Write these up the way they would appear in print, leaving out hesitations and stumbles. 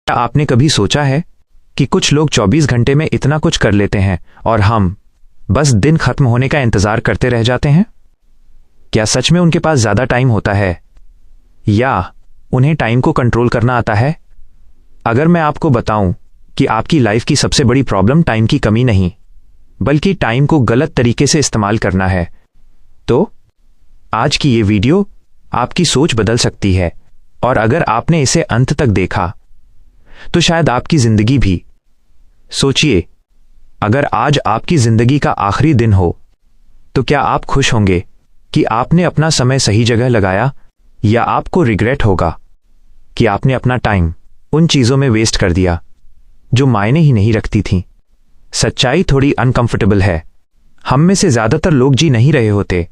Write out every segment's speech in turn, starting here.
क्या आपने कभी सोचा है कि कुछ लोग 24 घंटे में इतना कुछ कर लेते हैं और हम बस दिन खत्म होने का इंतजार करते रह जाते हैं? क्या सच में उनके पास ज्यादा टाइम होता है या उन्हें टाइम को कंट्रोल करना आता है? अगर मैं आपको बताऊं कि आपकी लाइफ की सबसे बड़ी प्रॉब्लम टाइम की कमी नहीं बल्कि टाइम को गलत तरीके से इस्तेमाल करना है, तो आज की ये वीडियो आपकी सोच बदल सकती है। और अगर आपने इसे अंत तक देखा तो शायद आपकी जिंदगी भी। सोचिए, अगर आज आपकी जिंदगी का आखिरी दिन हो तो क्या आप खुश होंगे कि आपने अपना समय सही जगह लगाया, या आपको रिग्रेट होगा कि आपने अपना टाइम उन चीजों में वेस्ट कर दिया जो मायने ही नहीं रखती थीं? सच्चाई थोड़ी अनकंफर्टेबल है। हम में से ज्यादातर लोग जी नहीं रहे होते,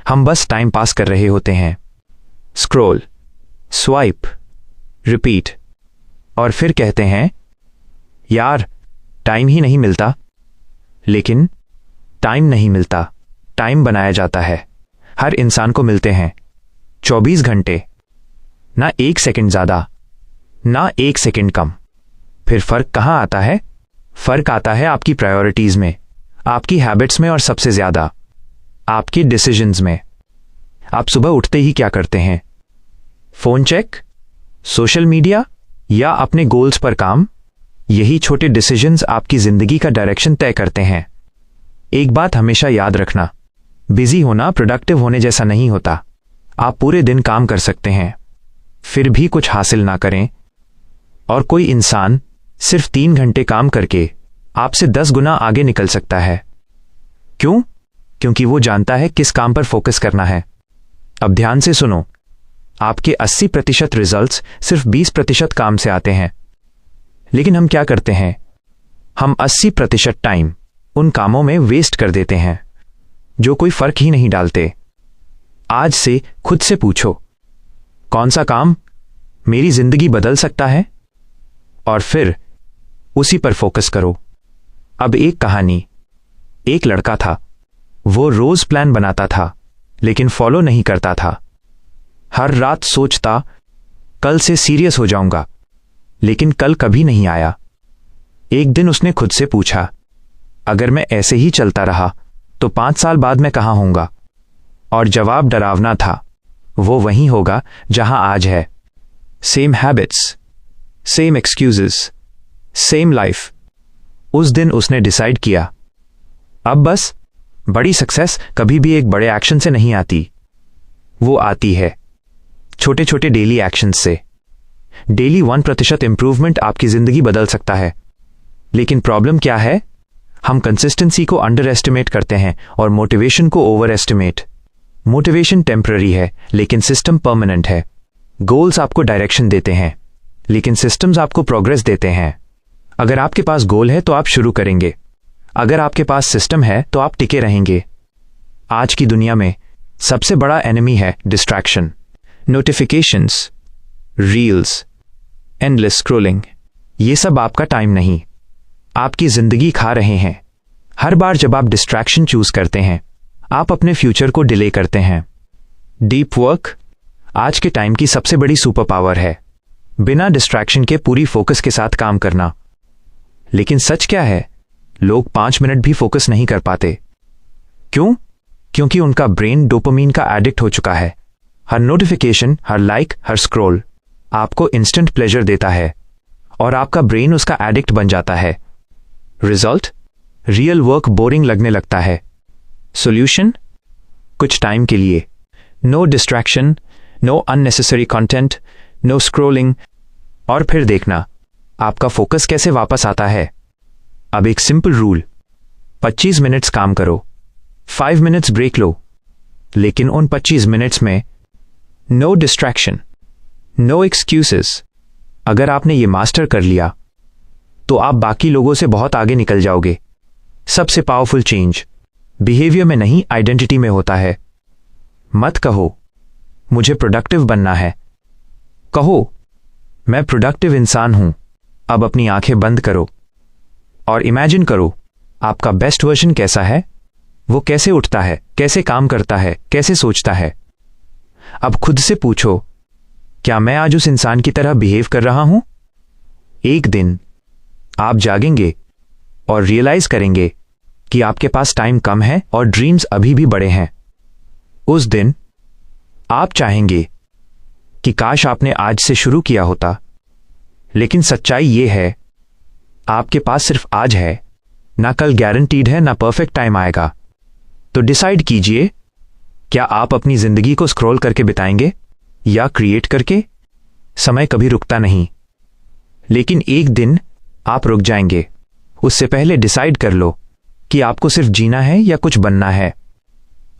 हम बस टाइम पास कर रहे होते हैं। स्क्रॉल, स्वाइप, रिपीट, और फिर कहते हैं यार टाइम ही नहीं मिलता। लेकिन टाइम नहीं मिलता, टाइम बनाया जाता है। हर इंसान को मिलते हैं 24 घंटे, ना 1 सेकंड ज्यादा ना 1 सेकंड कम। फिर फर्क कहां आता है? फर्क आता है आपकी प्रायोरिटीज में, आपकी हैबिट्स में और सबसे ज्यादा आपके डिसीजंस में। आप सुबह उठते ही क्या करते हैं? फोन चेक, सोशल मीडिया, या अपने गोल्स पर काम? यही छोटे डिसीजंस आपकी जिंदगी का डायरेक्शन तय करते हैं। एक बात हमेशा याद रखना, बिजी होना प्रोडक्टिव होने जैसा नहीं होता। आप पूरे दिन काम कर सकते हैं फिर भी कुछ हासिल ना करें, और कोई इंसान सिर्फ 3 घंटे काम करके आपसे 10 गुना आगे निकल सकता है। क्यों? क्योंकि वो जानता है किस काम पर फोकस करना है। अब ध्यान से सुनो, आपके 80% रिजल्ट्स सिर्फ 20% काम से आते हैं। लेकिन हम क्या करते हैं? हम 80% टाइम उन कामों में वेस्ट कर देते हैं जो कोई फर्क ही नहीं डालते। आज से खुद से पूछो, कौन सा काम मेरी जिंदगी बदल सकता है? और फिर उसी पर फोकस करो। अब एक कहानी। एक लड़का था, वो रोज प्लान बनाता था लेकिन फॉलो नहीं करता था। हर रात सोचता कल से सीरियस हो जाऊंगा, लेकिन कल कभी नहीं आया। एक दिन उसने खुद से पूछा, अगर मैं ऐसे ही चलता रहा तो 5 साल बाद मैं कहां होऊंगा? और जवाब डरावना था, वो वहीं होगा जहां आज है। Same habits, same excuses, same life. उस दिन उसने डिसाइड किया, अब बस बड़ी सक्सेस कभी भी एक बड़े एक्शन से नहीं आती, वो आती है छोटे छोटे डेली एक्शन से। डेली 1% इंप्रूवमेंट आपकी जिंदगी बदल सकता है। लेकिन प्रॉब्लम क्या है? हम कंसिस्टेंसी को अंडर एस्टिमेट करते हैं और मोटिवेशन को ओवर एस्टिमेट। मोटिवेशन टेम्पररी है लेकिन सिस्टम परमानेंट है। गोल्स आपको डायरेक्शन देते हैं लेकिन सिस्टम्स आपको प्रोग्रेस देते हैं। अगर आपके पास गोल है तो आप शुरू करेंगे, अगर आपके पास सिस्टम है तो आप टिके रहेंगे। आज की दुनिया में सबसे बड़ा एनिमी है distraction. Notifications, reels, endless scrolling, ये सब आपका टाइम नहीं, आपकी जिंदगी खा रहे हैं। हर बार जब आप डिस्ट्रैक्शन चूज करते हैं, आप अपने फ्यूचर को डिले करते हैं। डीप वर्क आज के टाइम की सबसे बड़ी सुपर पावर है, बिना डिस्ट्रैक्शन के पूरी फोकस के साथ काम करना। लेकिन सच क्या है? लोग 5 मिनट भी फोकस नहीं कर पाते। क्यों? क्योंकि उनका ब्रेन डोपामीन का एडिक्ट हो चुका है। हर नोटिफिकेशन, हर लाइक, हर स्क्रॉल आपको इंस्टेंट प्लेजर देता है और आपका ब्रेन उसका एडिक्ट बन जाता है। रिजल्ट? रियल वर्क बोरिंग लगने लगता है। सॉल्यूशन? कुछ टाइम के लिए no distraction, no unnecessary content, no scrolling, और फिर देखना आपका फोकस कैसे वापस आता है। अब एक सिंपल रूल, 25 मिनट्स काम करो, 5 मिनट्स ब्रेक लो, लेकिन उन 25 मिनट्स में नो डिस्ट्रैक्शन, नो एक्सक्यूजेस। अगर आपने ये मास्टर कर लिया तो आप बाकी लोगों से बहुत आगे निकल जाओगे। सबसे पावरफुल चेंज बिहेवियर में नहीं, आइडेंटिटी में होता है। मत कहो मुझे प्रोडक्टिव बनना है, कहो मैं प्रोडक्टिव इंसान हूं। अब अपनी आंखें बंद करो और इमेजिन करो आपका बेस्ट वर्जन कैसा है, वो कैसे उठता है, कैसे काम करता है, कैसे सोचता है। अब खुद से पूछो, क्या मैं आज उस इंसान की तरह बिहेव कर रहा हूं? एक दिन आप जागेंगे और रियलाइज करेंगे कि आपके पास टाइम कम है और ड्रीम्स अभी भी बड़े हैं। उस दिन आप चाहेंगे कि काश आपने आज से शुरू किया होता, लेकिन सच्चाई यह है आपके पास सिर्फ आज है, ना कल गारंटीड है, ना परफेक्ट टाइम आएगा। तो डिसाइड कीजिए, क्या आप अपनी जिंदगी को स्क्रॉल करके बिताएंगे या क्रिएट करके? समय कभी रुकता नहीं, लेकिन एक दिन आप रुक जाएंगे। उससे पहले डिसाइड कर लो कि आपको सिर्फ जीना है या कुछ बनना है।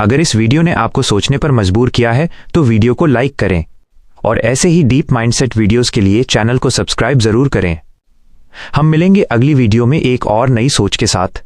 अगर इस वीडियो ने आपको सोचने पर मजबूर किया है तो वीडियो को लाइक करें और ऐसे ही डीप माइंडसेट वीडियोस के लिए चैनल को सब्सक्राइब जरूर करें। हम मिलेंगे अगली वीडियो में एक और नई सोच के साथ।